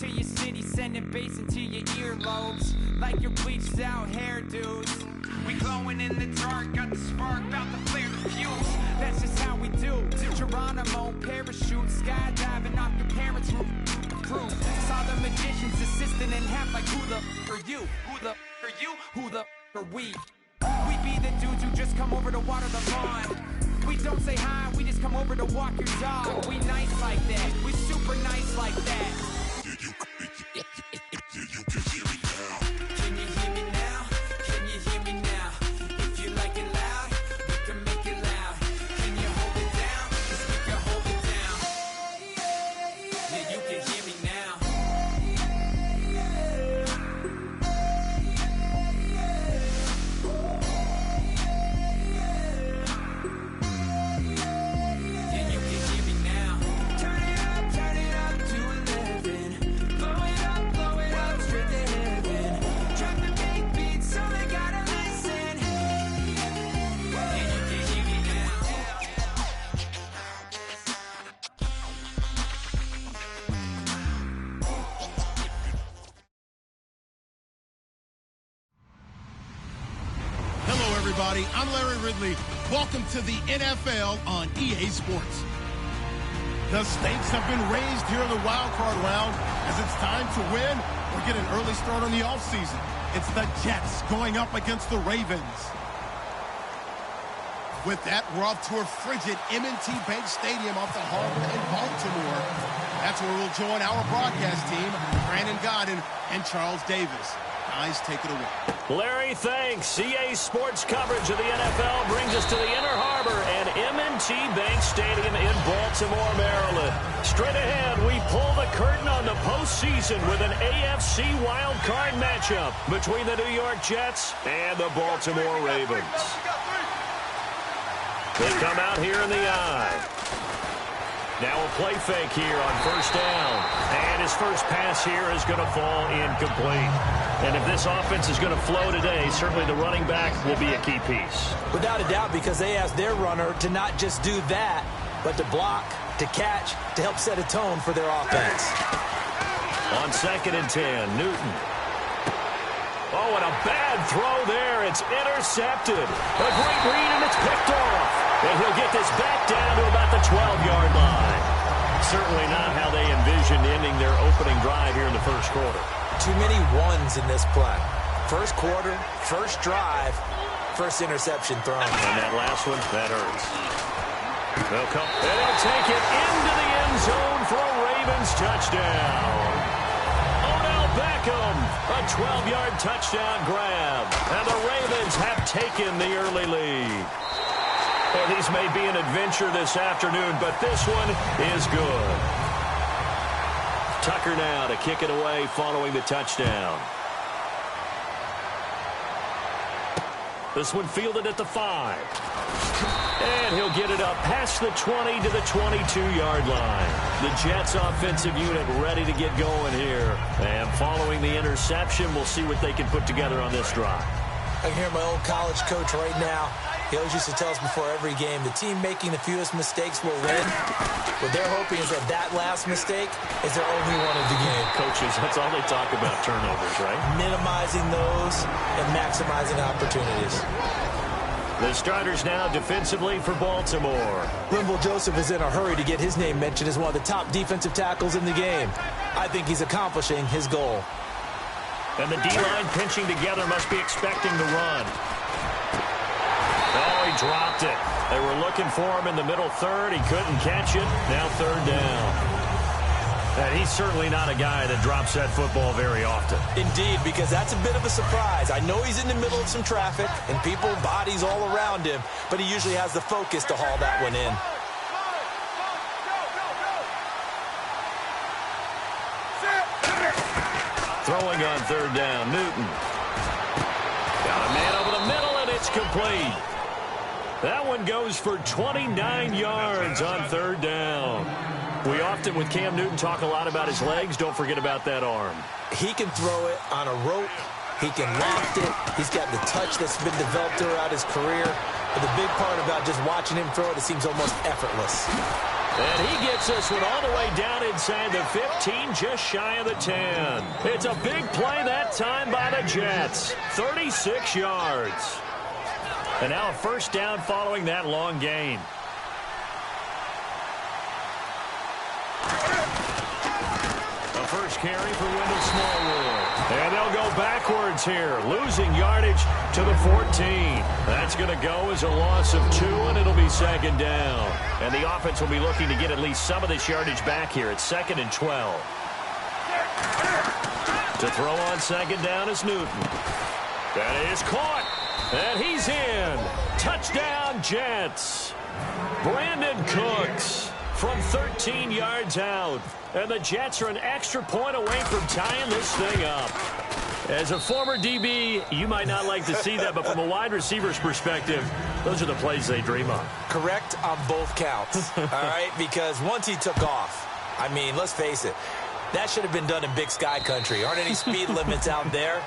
to your city, sending bass into your earlobes. Like your bleached out hairdos. We glowing in the dark, got the spark, about to flare the fuse. That's just how we do. To Geronimo, parachute, skydiving off your parents' roof. Saw the magician's assistant in half like who the are you? Who the are you? Who the are we? We be the dudes who just come over to water the lawn. We don't say hi, we just come over to walk your dog. We nice like that, we super nice like that. Can you hear me now? Can you hear me now? If you like it loud, we can make it loud. Can you hold it down? 'Cause we can hold it down. Yeah, you can hear me now. Yeah, you can hear me now. Turn it up to 11. Blow it up straight to heaven. Drop the big beat so they gotta listen. Yeah, you can hear me now. Hello, everybody. I'm Larry Ridley. Welcome to the NFL on EA Sports. The stakes have been raised here in the wild card round as it's time to win or get an early start on the offseason. It's the Jets going up against the Ravens. With that, we're off to a frigid M&T Bank Stadium off the harbor in Baltimore. That's where we'll join our broadcast team, Brandon Godden and Charles Davis. Guys, take it away. Larry, thanks. EA Sports coverage of the NFL brings us to the Inner Harbor and M&T Bank Stadium in Baltimore, Maryland. Straight ahead, we pull the curtain on the postseason with an AFC wildcard matchup between the New York Jets and the Baltimore Ravens. They come out here in the eye. Now a play fake here on first down. And his first pass here is going to fall incomplete. And if this offense is going to flow today, certainly the running back will be a key piece. Without a doubt, because they asked their runner to not just do that, but to block, to catch, to help set a tone for their offense. On 2nd and 10, Newton. Oh, and a bad throw there. It's intercepted. A great read, and it's picked off. And he'll get this back down to about the 12-yard line. Certainly not how they envisioned ending their opening drive here in the first quarter. Too many ones in this play. First quarter, first drive, first interception thrown. And that last one, that hurts. They'll come, and they'll take it into the end zone for a Ravens touchdown. Odell Beckham, a 12-yard touchdown grab. And the Ravens have taken the early lead. Well, these may be an adventure this afternoon, but this one is good. Tucker now to kick it away following the touchdown. This one fielded at the 5. And he'll get it up past the 20 to the 22-yard line. The Jets offensive unit ready to get going here. And following the interception, we'll see what they can put together on this drive. I can hear my old college coach right now. He always used to tell us before every game, the team making the fewest mistakes will win. What they're hoping is that last mistake is their only one of the game. Coaches, that's all they talk about, turnovers, right? Minimizing those and maximizing opportunities. The starters now defensively for Baltimore. Linval Joseph is in a hurry to get his name mentioned as one of the top defensive tackles in the game. I think he's accomplishing his goal. And the D-line pinching together must be expecting the run. Oh, he dropped it. They were looking for him in the middle third. He couldn't catch it. Now 3rd down. And he's certainly not a guy that drops that football very often. Indeed, because that's a bit of a surprise. I know he's in the middle of some traffic and people, bodies all around him, but he usually has the focus to haul that one in. Throwing on 3rd down, Newton. Got a man over the middle, and it's complete. That one goes for 29 yards on 3rd down. We often, with Cam Newton, talk a lot about his legs. Don't forget about that arm. He can throw it on a rope. He can loft it. He's got the touch that's been developed throughout his career. But the big part about just watching him throw it, it seems almost effortless. And he gets this one all the way down inside the 15, just shy of the 10. It's a big play that time by the Jets. 36 yards. And now a first down following that long gain. A first carry for Wendell Smallwood. And they'll go backwards here, losing yardage to the 14. That's going to go as a loss of 2, and it'll be second down. And the offense will be looking to get at least some of this yardage back here. It's 2nd and 12. To throw on second down is Newton. That is caught. And he's in. Touchdown, Jets. Brandon Cooks from 13 yards out. And the Jets are an extra point away from tying this thing up. As a former DB, you might not like to see that, but from a wide receiver's perspective, those are the plays they dream of. Correct on both counts, all right? Because once he took off, I mean, let's face it, that should have been done in Big Sky Country. Aren't any speed limits out there?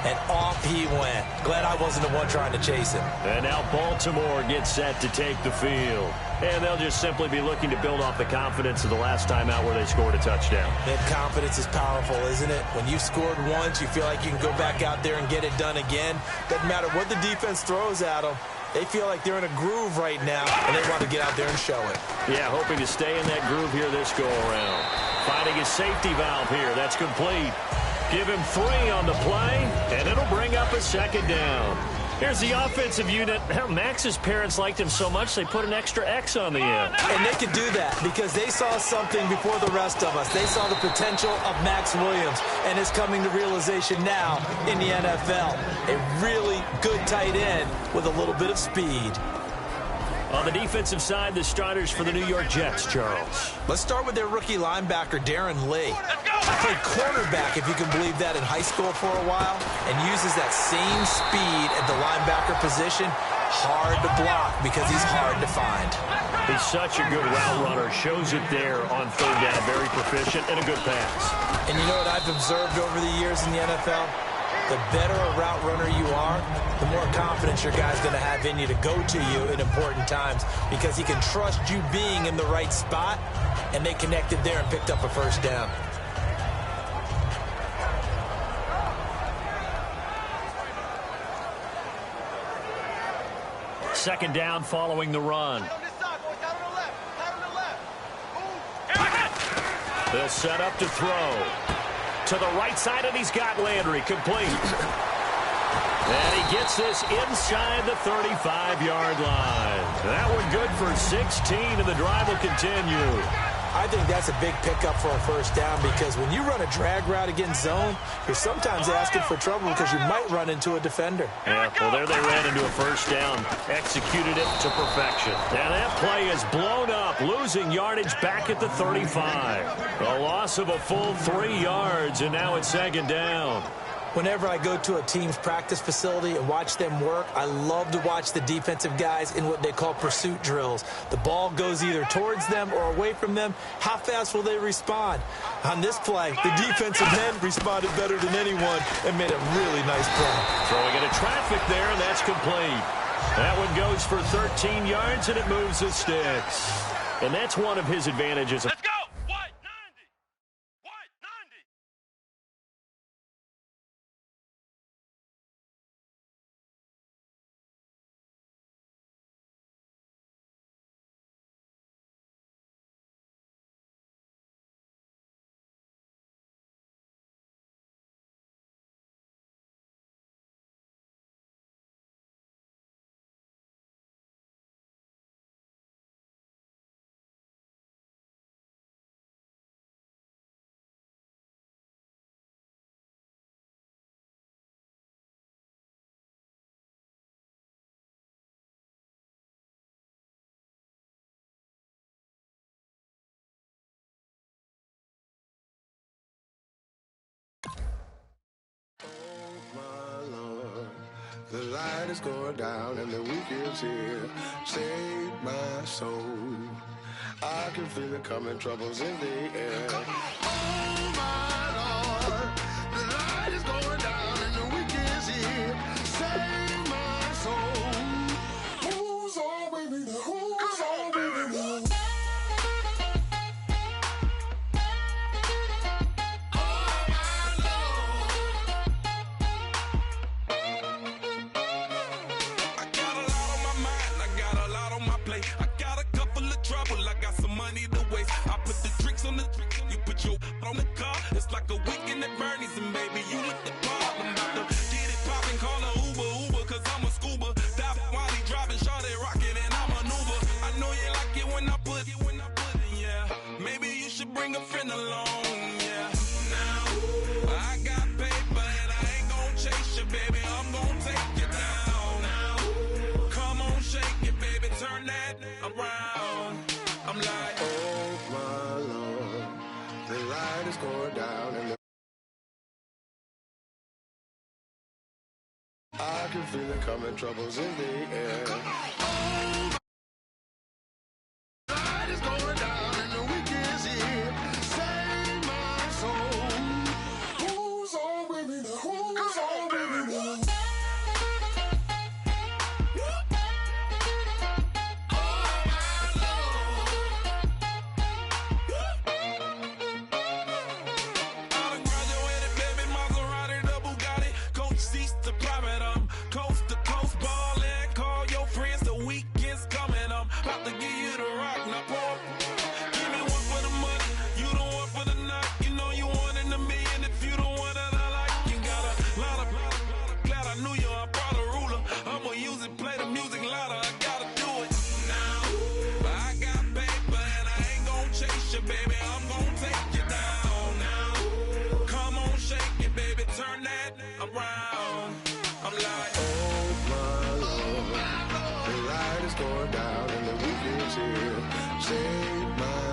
And off he went. Glad I wasn't the one trying to chase him. And now Baltimore gets set to take the field. And they'll just simply be looking to build off the confidence of the last time out where they scored a touchdown. And confidence is powerful, isn't it? When you've scored once, you feel like you can go back out there and get it done again. Doesn't matter what the defense throws at them. They feel like they're in a groove right now, and they want to get out there and show it. Yeah, hoping to stay in that groove here this go-around. Finding his safety valve here. That's complete. Give him 3 on the play, and it'll bring up a second down. Here's the offensive unit. Max's parents liked him so much they put an extra X on the end. And they could do that because they saw something before the rest of us. They saw the potential of Max Williams, and it's coming to realization now in the NFL. A really good tight end with a little bit of speed. On the defensive side, the starters for the New York Jets, Charles. Let's start with their rookie linebacker, Darren Lee. Played cornerback, if you can believe that, in high school for a while, and uses that same speed at the linebacker position. Hard to block because he's hard to find. He's such a good route runner. Shows it there on third down. Very proficient and a good pass. And you know what I've observed over the years in the NFL? The better a route runner you are, the more confidence your guy's going to have in you to go to you in important times because he can trust you being in the right spot, and they connected there and picked up a first down. Second down following the run. They'll set up to throw. To the right side, and he's got Landry complete. And he gets this inside the 35-yard line. That one good for 16, and the drive will continue. I think that's a big pickup for a first down because when you run a drag route against zone, you're sometimes asking for trouble because you might run into a defender. Yeah, well, there they ran into a first down. Executed it to perfection. And that play is blown up, losing yardage back at the 35. A loss of a full 3 yards, and now it's second down. Whenever I go to a team's practice facility and watch them work, I love to watch the defensive guys in what they call pursuit drills. The ball goes either towards them or away from them. How fast will they respond? On this play, the defensive end responded better than anyone and made a really nice play. Throwing into traffic there, and that's complete. That one goes for 13 yards, and it moves the sticks. And that's one of his advantages. Let's go! The light is going down and the weekend's here. Save my soul. I can feel it coming, troubles in the air. Oh my Lord, the light is going down and the weekend's here. Save my soul. Who's all with me? Who's all with me? looking at Bernie's and baby, you with the problem. About to get it poppin', call a Uber, cause I'm a scuba. Dive while he driving, shawty rockin' and I maneuver. I know you like it when I put it, yeah. Maybe you should bring a friend along, yeah. Now, I got paper and I ain't gon' chase you, baby. I'm gon' take you down. Now, come on, shake it, baby, turn that around. I'm like, Oh my Lord, the light is going down and I can feel it coming, troubles in the air. Oh, the light is going down and the week is here. Save my soul. Who's on with me now? Who's on with me now?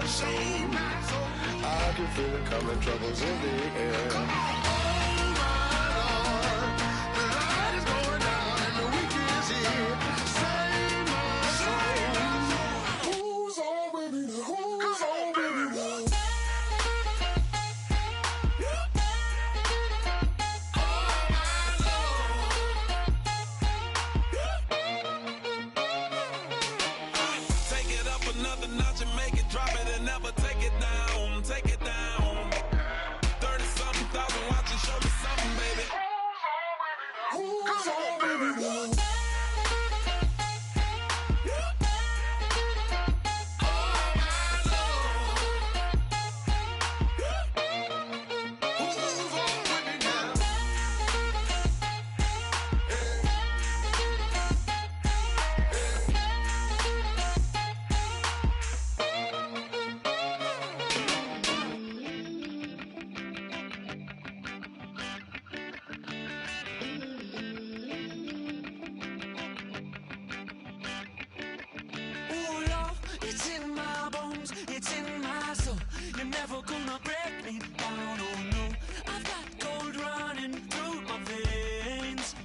Save my soul. I can feel it coming, troubles in the air. Oh my Lord, the light is going down and the week is here. Save my soul. Who's on with me now? Who's on with me now? Another notch and make it drop it and never take it down. Take it down. 30-something thousand watching, show me something, baby. Who's on, baby? Who's on, it's in my bones, it's in my soul. You're never gonna break me down, oh no. I've got gold running through my veins.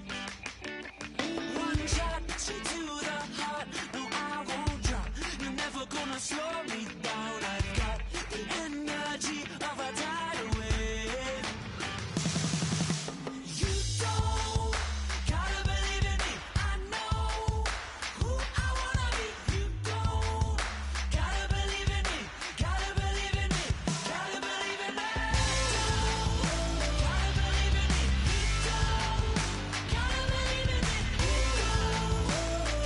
One shot, straight to the heart. No, I won't drop. You're never gonna slow me down. I've got the energy of a tidal wave. You don't gotta believe in me. I know who I wanna be. You don't gotta believe in me. Gotta believe in me. Gotta believe in me. Gotta believe in me. You don't gotta believe in me. You don't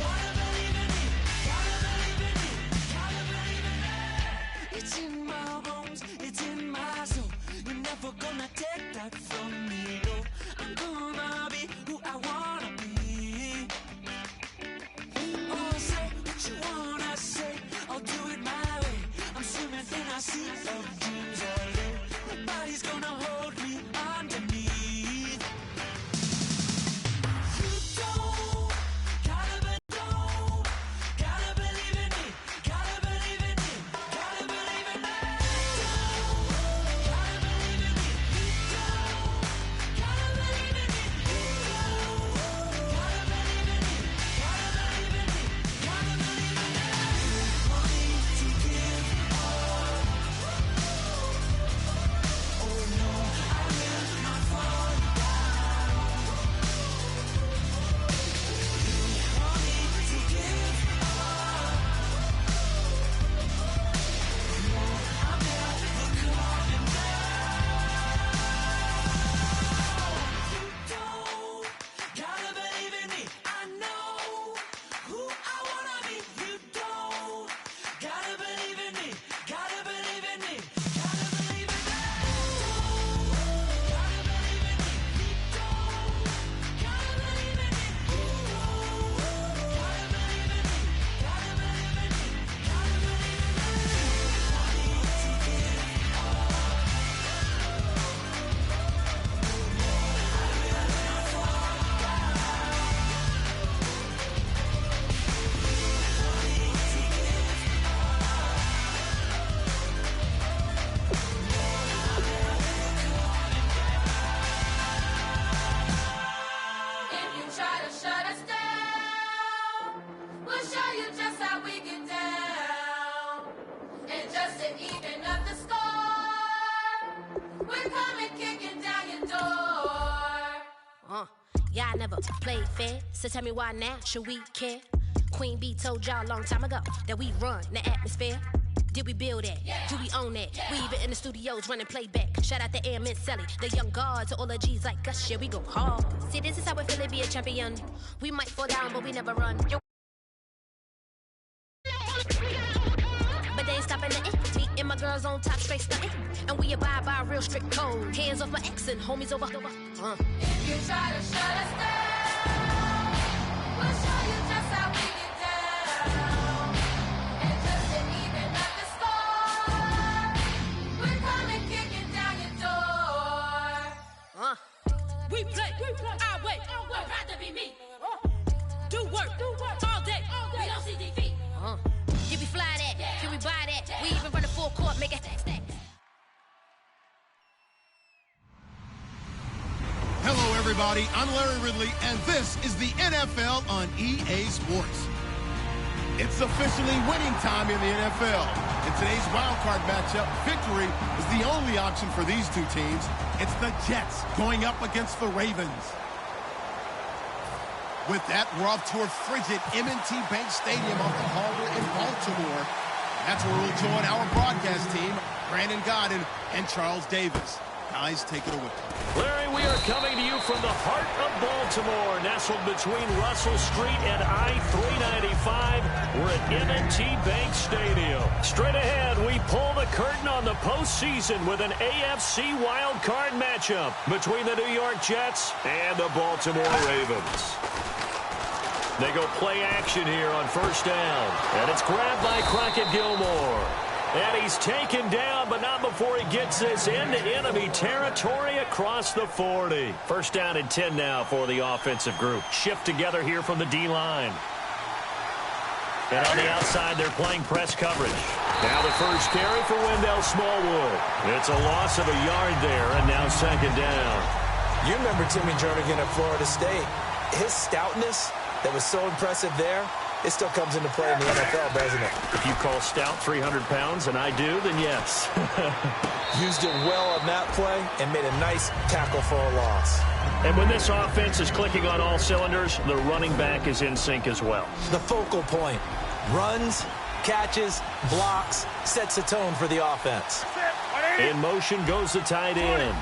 gotta believe in me. Gotta believe in me. Gotta believe in me. It's in my bones. It's in my soul. You're never gonna take that from me. No, I'm gonna be who I wanna be. Oh, say what you wanna say. I'll do it my way. I'm swimming in a sea of dreams all day. Nobody's gonna hold me underneath. You don't gotta believe in me. Gotta believe in me. Gotta believe in me. Gotta believe in me. You don't Yeah, I never played fair, so tell me why now should we care? Queen Bee told y'all a long time ago that we run the atmosphere. Did we build it? Yeah. Do we own it? We even in the studios running playback. Shout out to Airman Sally, the young guard to all the G's like us. Yeah, we go hard. See, this is how we feel to be a champion. We might fall down, but we never run. But they ain't stopping nothing. Me and my girls on top, straight stunting. And we abide by a real strict code. Hands off my ex and homies over. If you try to shut us down, we'll show you just how we get down. And just to even up the score, we're coming kicking down your door. We play our way. We're proud to be me. Do work all day. We don't see defeat. Can we fly that? Can we buy that? We even run a full court, make it stack. Hello, everybody. I'm Larry Ridley, and this is the NFL on EA Sports. It's officially winning time in the NFL. In today's wildcard matchup, victory is the only option for these two teams. It's the Jets going up against the Ravens. With that, we're off to a frigid M&T Bank Stadium off the harbor in Baltimore. That's where we'll join our broadcast team, Brandon Godden and Charles Davis. Guys, take it away. Larry, we are coming to you from the heart of Baltimore, nestled between Russell Street and I-395. We're at M&T Bank Stadium. Straight ahead, we pull the curtain on the postseason with an AFC wildcard matchup between the New York Jets and the Baltimore Ravens. They go play action here on first down. And it's grabbed by Crockett Gilmore. And he's taken down, but not before he gets this into enemy territory across the 40. First down and 10 now for the offensive group. Shift together here from the D-line. And on the outside, they're playing press coverage. Now the first carry for Wendell Smallwood. It's a loss of a yard there, and now second down. You remember Timmy Jernigan at Florida State. His stoutness that was so impressive there, it still comes into play in the NFL, doesn't it? If you call stout 300 pounds, and I do, then yes. Used it well on that play and made a nice tackle for a loss. And when this offense is clicking on all cylinders, the running back is in sync as well. The focal point. Runs, catches, blocks, sets the tone for the offense. In motion goes the tight end.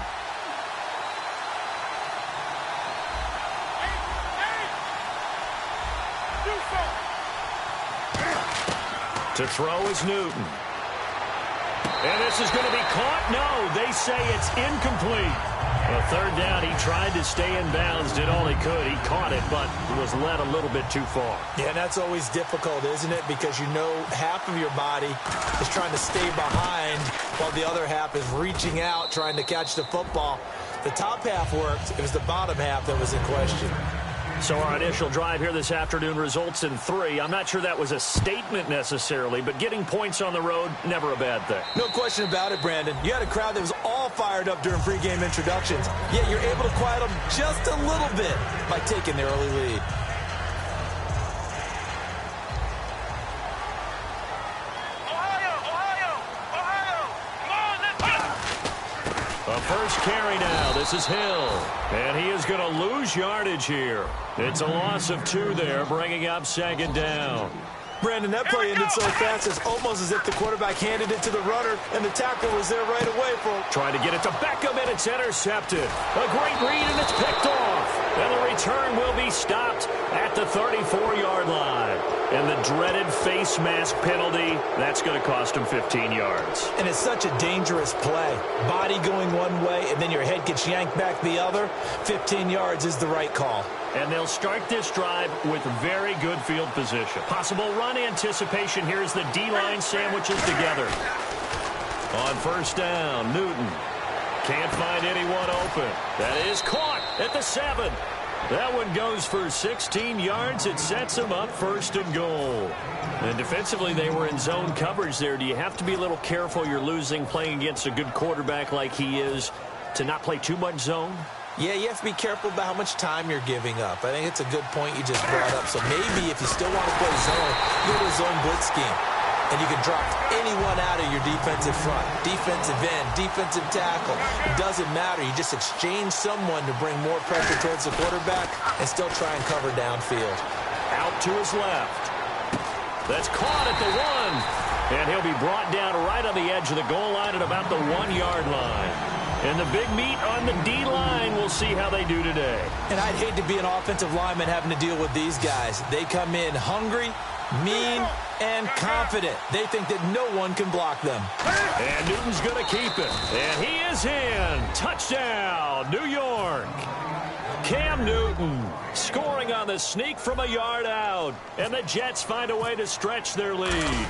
To throw is Newton. And this is going to be caught. No, they say it's incomplete. A third down, he tried to stay in bounds, did all he could. He caught it, but was led a little bit too far. Yeah, that's always difficult, isn't it? Because you know half of your body is trying to stay behind while the other half is reaching out, trying to catch the football. The top half worked. It was the bottom half that was in question. So our initial drive here this afternoon results in 3. I'm not sure that was a statement necessarily, but getting points on the road, never a bad thing. No question about it, Brandon. You had a crowd that was all fired up during pregame introductions, yet you're able to quiet them just a little bit by taking the early lead. First carry now. This is Hill. And he is going to lose yardage here. It's a loss of 2 there, bringing up second down. Brandon, that play ended so fast, it's almost as if the quarterback handed it to the runner, and the tackle was there right away for him. Trying to get it to Beckham, and it's intercepted. A great read, and it's picked off. And the return will be stopped at the 34-yard line. And the dreaded face mask penalty, that's going to cost him 15 yards. And it's such a dangerous play. Body going one way, and then your head gets yanked back the other. 15 yards is the right call. And they'll start this drive with very good field position. Possible run anticipation. Here's the D-line sandwiches together. On first down, Newton can't find anyone open. That is caught at the 7. That one goes for 16 yards. It sets them up first and goal. And defensively, they were in zone coverage there. Do you have to be a little careful? You're losing playing against a good quarterback like he is to not play too much zone? Yeah, you have to be careful about how much time you're giving up. I think it's a good point you just brought up. So maybe if you still want to play zone, go to a zone blitz scheme. and you can drop anyone out of your defensive front. Defensive end, defensive tackle. It doesn't matter. You just exchange someone to bring more pressure towards the quarterback and still try and cover downfield. Out to his left. That's caught at the 1. And he'll be brought down right on the edge of the goal line at about the 1-yard line. And the big meat on the D-line, we'll see how they do today. And I'd hate to be an offensive lineman having to deal with these guys. They come in hungry, mean, and confident. They think that no one can block them. And Newton's going to keep it. And he is in. Touchdown, New York. Cam Newton scoring on the sneak from a yard out. And the Jets find a way to stretch their lead.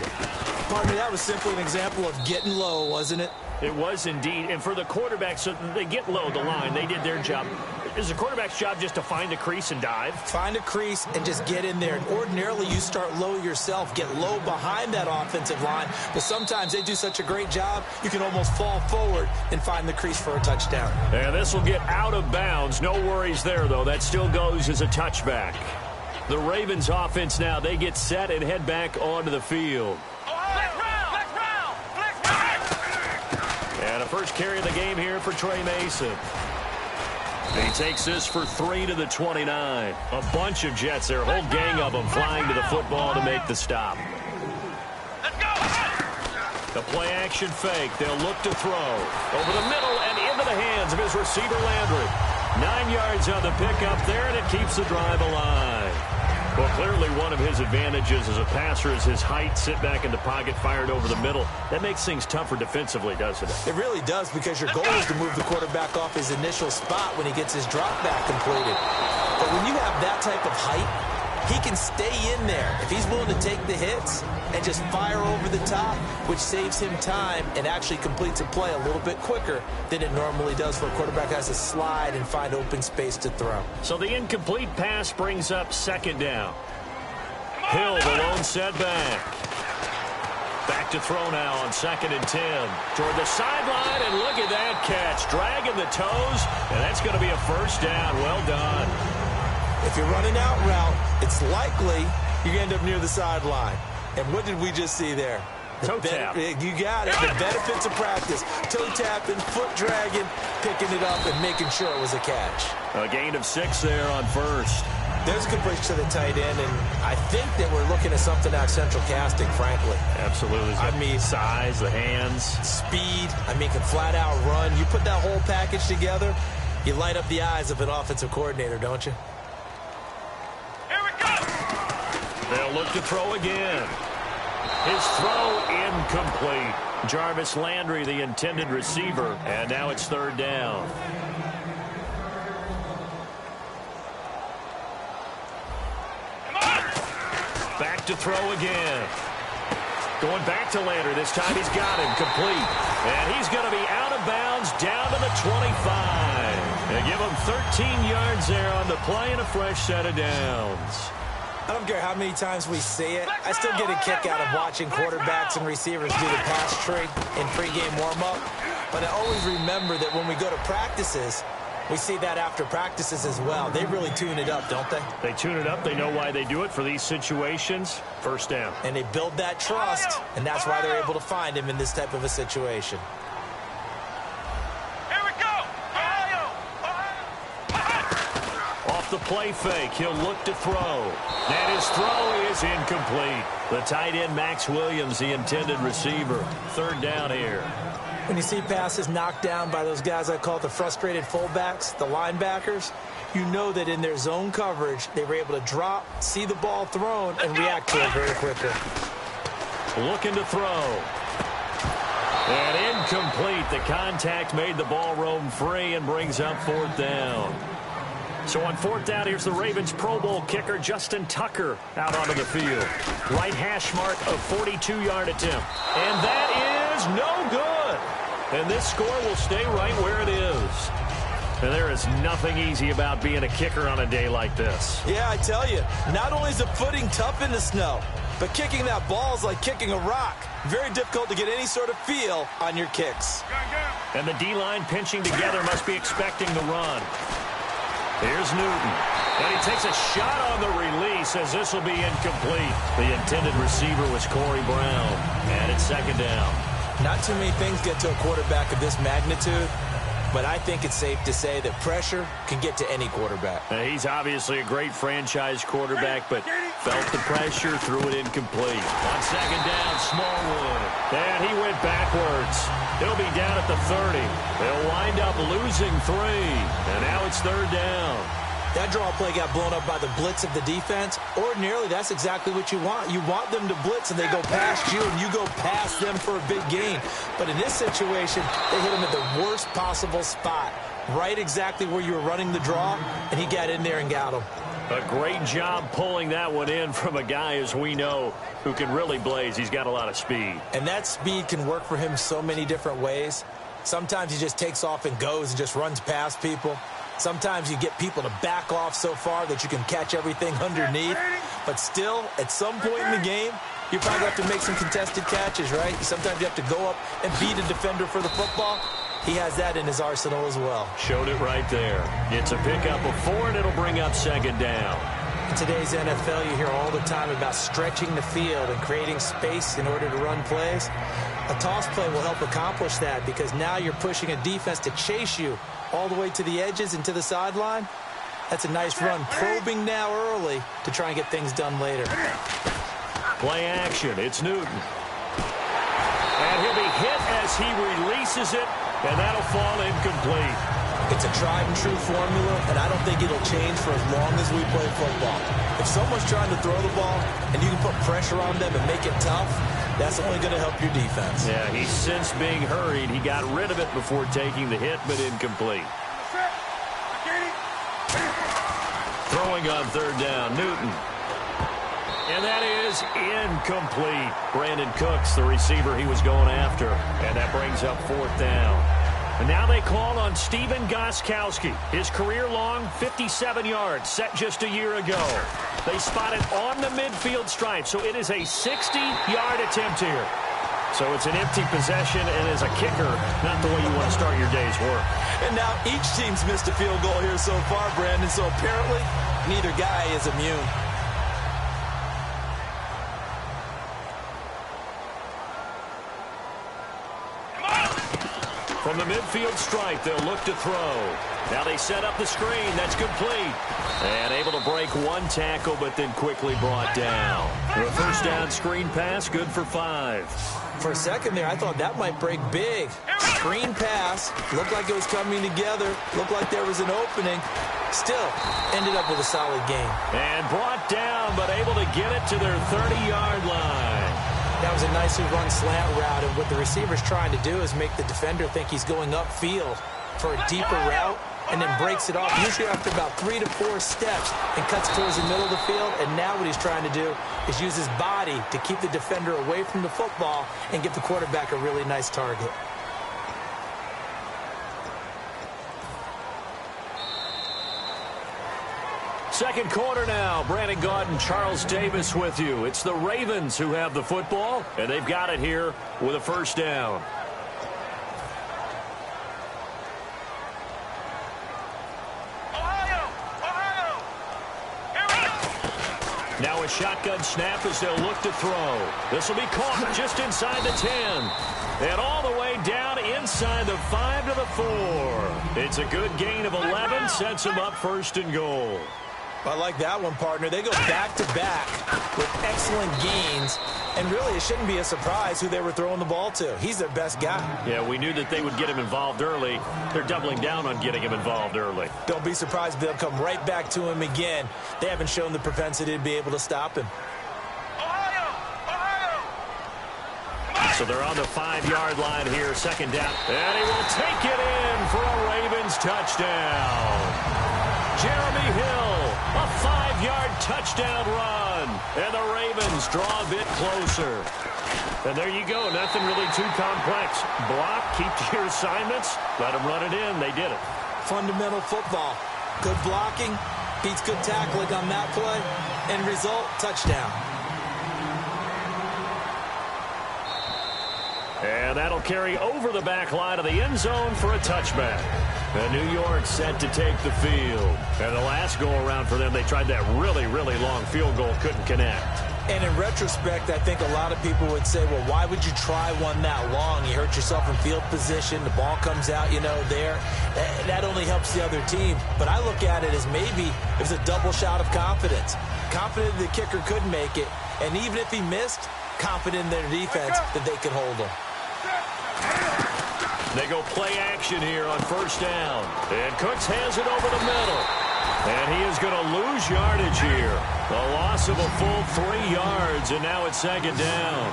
Pardon me, that was simply an example of getting low, wasn't it? It was indeed. And for the quarterback, so they get low the line. They did their job. Is the quarterback's job just to find a crease and dive? Find a crease and just get in there. And ordinarily, you start low yourself, get low behind that offensive line. But sometimes they do such a great job, you can almost fall forward and find the crease for a touchdown. And this will get out of bounds. No worries there, though. That still goes as a touchback. The Ravens offense now, they get set and head back onto the field. And a first carry of the game here for Trey Mason. He takes this for 3 to the 29. A bunch of Jets there, a whole gang of them flying to the football to make the stop. The play-action fake. They'll look to throw. Over the middle and into the hands of his receiver, Landry. 9 yards on the pickup there, and it keeps the drive alive. Well, clearly one of his advantages as a passer is his height. Sit back in the pocket, fired over the middle. That makes things tougher defensively, doesn't it? It really does, because your goal is to move the quarterback off his initial spot when he gets his drop back completed. But when you have that type of height, he can stay in there if he's willing to take the hits and just fire over the top, which saves him time and actually completes a play a little bit quicker than it normally does where a quarterback has to slide and find open space to throw. So the incomplete pass brings up second down. Hill, the lone setback. Back to throw now on 2nd and 10. Toward the sideline, and look at that catch. Dragging the toes, and that's going to be a first down. Well done. If you're running out route, it's likely you're going to end up near the sideline. And what did we just see there? Toe tap. You got it. The benefits of practice. Toe tapping, foot dragging, picking it up, and making sure it was a catch. A gain of 6 there on first. There's a good push to the tight end, and I think that we're looking at something out central casting, frankly. Absolutely. I mean, size, the hands. Speed. I mean, can flat out run. You put that whole package together, you light up the eyes of an offensive coordinator, don't you? They'll look to throw again. His throw incomplete. Jarvis Landry, the intended receiver, and now it's 3rd down. Back to throw again. Going back to Landry. This time he's got him complete. And he's going to be out of bounds down to the 25. They give him 13 yards there on the play and a fresh set of downs. I don't care how many times we say it. I still get a kick out of watching quarterbacks and receivers do the pass trick in pregame warm-up. But I always remember that when we go to practices, we see that after practices as well. They really tune it up, don't they? They tune it up. They know why they do it for these situations. First down. And they build that trust, and that's why they're able to find him in this type of a situation. The play fake. He'll look to throw. And his throw is incomplete. The tight end, Max Williams, the intended receiver. 3rd down here. When you see passes knocked down by those guys I call the frustrated fullbacks, the linebackers, you know that in their zone coverage, they were able to drop, see the ball thrown, and react to it very quickly. Looking to throw. And incomplete. The contact made the ball roam free and brings up 4th down. So on 4th down, here's the Ravens Pro Bowl kicker, Justin Tucker, out onto the field. Right hash mark of 42-yard attempt. And that is no good. And this score will stay right where it is. And there is nothing easy about being a kicker on a day like this. Yeah, I tell you, not only is the footing tough in the snow, but kicking that ball is like kicking a rock. Very difficult to get any sort of feel on your kicks. And the D-line pinching together must be expecting the run. Here's Newton. And he takes a shot on the release as this will be incomplete. The intended receiver was Corey Brown. And it's second down. Not too many things get to a quarterback of this magnitude, but I think it's safe to say that pressure can get to any quarterback. He's obviously a great franchise quarterback, but felt the pressure, threw it incomplete. On second down, Smallwood. And he went backwards. He'll be down at the 30. They'll wind up losing 3. And now it's third down. That draw play got blown up by the blitz of the defense. Ordinarily, that's exactly what you want. You want them to blitz, and they go past you, and you go past them for a big gain. But in this situation, they hit him at the worst possible spot, right exactly where you were running the draw, and he got in there and got him. A great job pulling that one in from a guy, as we know, who can really blaze. He's got a lot of speed. And that speed can work for him so many different ways. Sometimes he just takes off and goes and just runs past people. Sometimes you get people to back off so far that you can catch everything underneath. But still, at some point in the game, you probably have to make some contested catches, right? Sometimes you have to go up and beat a defender for the football. He has that in his arsenal as well. Showed it right there. It's a pickup of 4, and it'll bring up second down. In today's NFL, you hear all the time about stretching the field and creating space in order to run plays. A toss play will help accomplish that because now you're pushing a defense to chase you all the way to the edges and to the sideline. That's a nice run, probing now early to try and get things done later. Play action. It's Newton. And he'll be hit as he releases it, and that'll fall incomplete. It's a tried-and-true formula, and I don't think it'll change for as long as we play football. If someone's trying to throw the ball and you can put pressure on them and make it tough, that's only going to help your defense. Yeah, he's since being hurried. He got rid of it before taking the hit, but incomplete. Throwing on third down, Newton. And that is incomplete. Brandon Cooks, the receiver he was going after. And that brings up fourth down. And now they call on Stephen Gostkowski. His career-long 57 yards set just a year ago. They spot it on the midfield stripe, so it is a 60-yard attempt here. So it's an empty possession, and as a kicker, not the way you want to start your day's work. And now each team's missed a field goal here so far, Brandon, so apparently neither guy is immune. From the midfield stripe, they'll look to throw. Now they set up the screen. That's complete. And able to break one tackle, but then quickly brought down. The first down screen pass, good for 5. For a second there, I thought that might break big. Screen pass, looked like it was coming together, looked like there was an opening. Still, ended up with a solid game. And brought down, but able to get it to their 30-yard line. That was a nicely run slant route, and what the receiver's trying to do is make the defender think he's going upfield for a deeper route, and then breaks it off, usually after about 3 to 4 steps, and cuts towards the middle of the field. And now what he's trying to do is use his body to keep the defender away from the football and give the quarterback a really nice target. Second quarter now. Brandon Gaudin and Charles Davis with you. It's the Ravens who have the football, and they've got it here with a first down. Now a shotgun snap as they'll look to throw. This will be caught just inside the 10. And all the way down inside the 5 to the 4. It's a good gain of 11. Sets them up first and goal. I like that one, partner. They go back-to-back with excellent gains. And really, it shouldn't be a surprise who they were throwing the ball to. He's their best guy. Yeah, we knew that they would get him involved early. They're doubling down on getting him involved early. Don't be surprised if they'll come right back to him again. They haven't shown the propensity to be able to stop him. So they're on the 5-yard line here, second down. And he will take it in for a Ravens touchdown. Jeremy Hill, a 5-yard touchdown run. And the Ravens draw a bit closer. And there you go, nothing really too complex. Block, keep to your assignments, let them run it in. They did it. Fundamental football. Good blocking, beats good tackling on that play. End result, touchdown. And that'll carry over the back line of the end zone for a touchback. And New York set to take the field. And the last go-around for them, they tried that really, really long field goal, couldn't connect. And in retrospect, I think a lot of people would say, well, why would you try one that long? You hurt yourself in field position. The ball comes out, there. That only helps the other team. But I look at it as maybe it was a double shot of confidence. Confident the kicker could make it. And even if he missed, confident in their defense that they could hold him. They go play action here on first down. And Cooks has it over the middle. And he is going to lose yardage here. A loss of a full 3 yards, and now it's second down.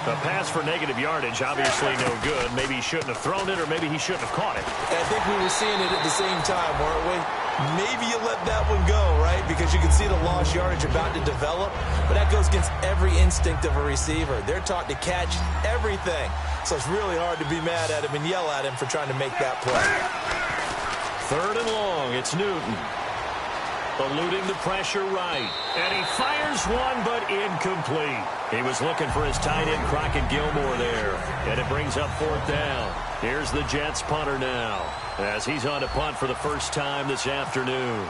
A pass for negative yardage, obviously no good. Maybe he shouldn't have thrown it, or maybe he shouldn't have caught it. I think we were seeing it at the same time, weren't we? Maybe you let that one go, right? Because you can see the lost yardage about to develop. But that goes against every instinct of a receiver. They're taught to catch everything. So it's really hard to be mad at him and yell at him for trying to make that play. Third and long, it's Newton. Eluding the pressure right. And he fires one, but incomplete. He was looking for his tight end, Crockett Gilmore, there. And it brings up fourth down. Here's the Jets punter now, as he's on to punt for the first time this afternoon.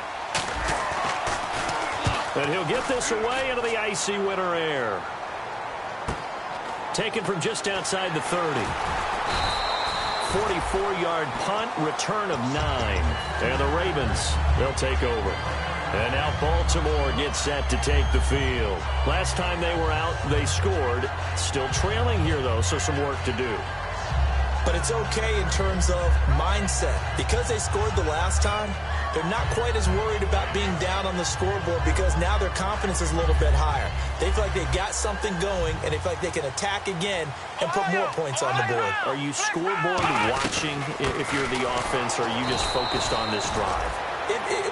And he'll get this away into the icy winter air. Taken from just outside the 30. 44-yard punt, return of 9. And the Ravens, they'll take over. And now Baltimore gets set to take the field. Last time they were out, they scored. Still trailing here, though, so some work to do. But it's okay in terms of mindset. Because they scored the last time, they're not quite as worried about being down on the scoreboard because now their confidence is a little bit higher. They feel like they've got something going, and they feel like they can attack again and put more points on the board. Are you scoreboard watching if you're the offense, or are you just focused on this drive?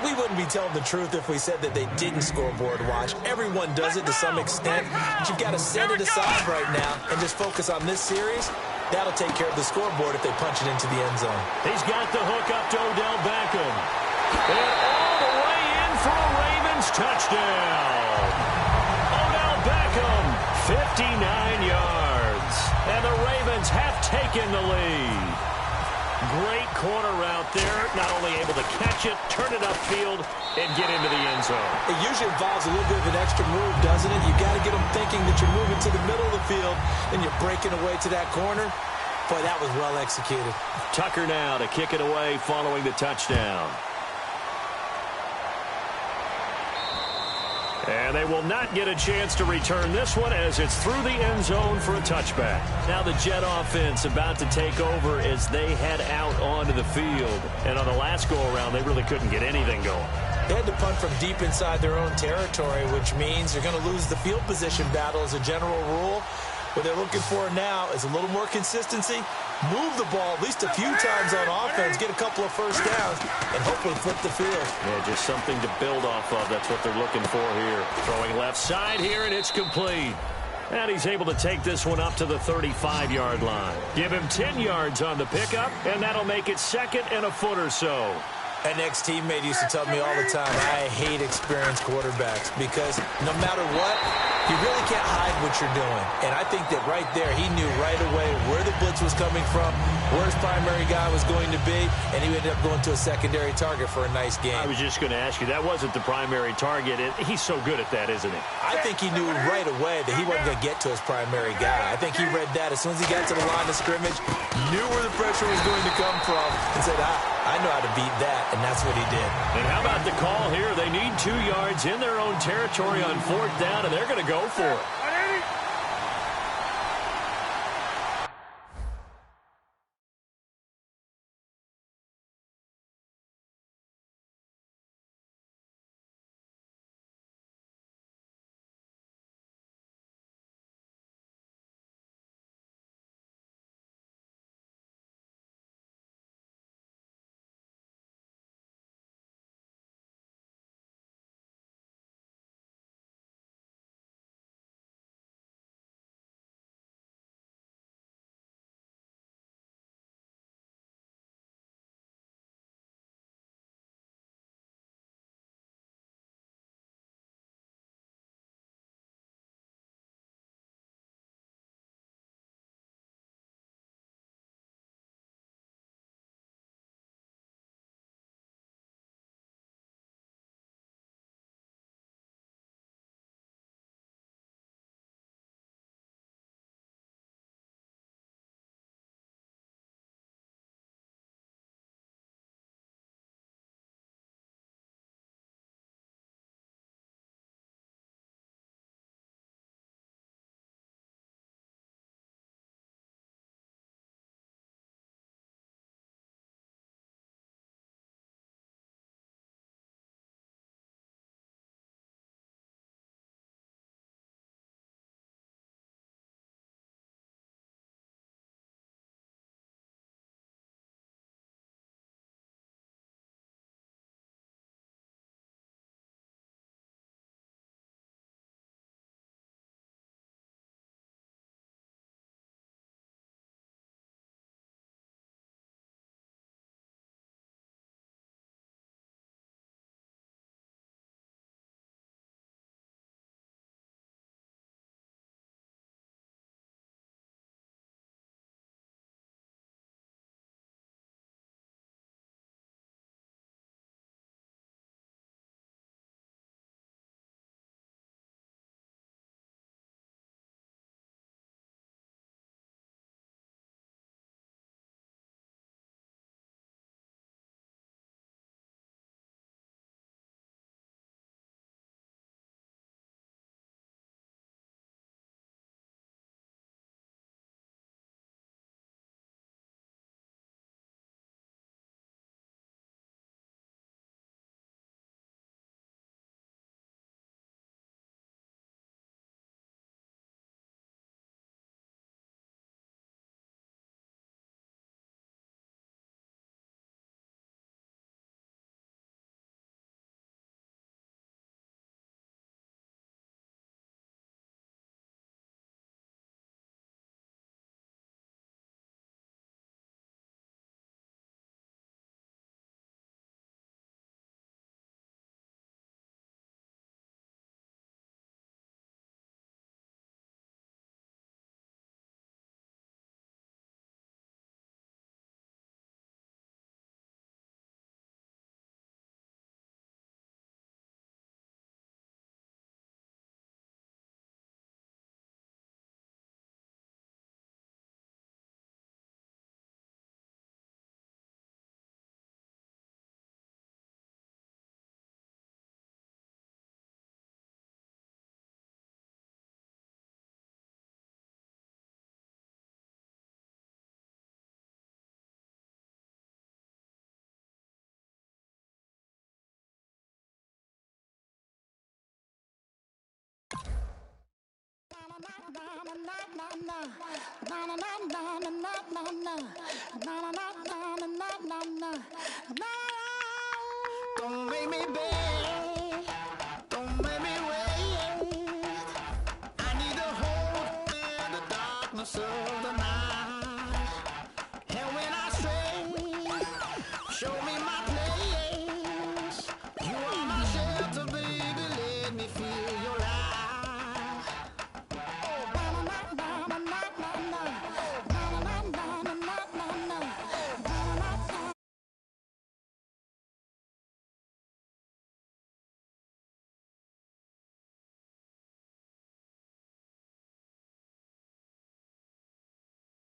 We wouldn't be telling the truth if we said that they didn't scoreboard watch. Everyone does it to some extent, but you've got to set it aside right now and just focus on this series. That'll take care of the scoreboard if they punch it into the end zone. He's got the hook up to Odell Beckham. And all the way in for a Ravens touchdown. Odell Beckham, 59 yards. And the Ravens have taken the lead. Great corner route there. Not only able to catch it, turn it upfield, and get into the end zone. It usually involves a little bit of an extra move, doesn't it? You've got to get them thinking that you're moving to the middle of the field, and you're breaking away to that corner. Boy, that was well executed. Tucker now to kick it away following the touchdown. And they will not get a chance to return this one as it's through the end zone for a touchback. Now the Jet offense about to take over as they head out onto the field. And on the last go-around, they really couldn't get anything going. They had to punt from deep inside their own territory, which means they're going to lose the field position battle as a general rule. What they're looking for now is a little more consistency, move the ball at least a few times on offense, get a couple of first downs, and hopefully flip the field. Yeah, just something to build off of. That's what they're looking for here. Throwing left side here, and it's complete. And he's able to take this one up to the 35-yard line. Give him 10 yards on the pickup, and that'll make it second and a foot or so. An ex-teammate used to tell me all the time, I hate experienced quarterbacks because no matter what, you really can't hide what you're doing. And I think that right there, he knew right away where the blitz was coming from, where his primary guy was going to be, and he ended up going to a secondary target for a nice game. I was just going to ask you, that wasn't the primary target. He's so good at that, isn't he? I think he knew right away that he wasn't going to get to his primary guy. I think he read that as soon as he got to the line of scrimmage, knew where the pressure was going to come from, and said, I know how to beat that, and that's what he did. And how about the call here? They need 2 yards in their own territory on fourth down, and they're going to go for it. Don't make me beg.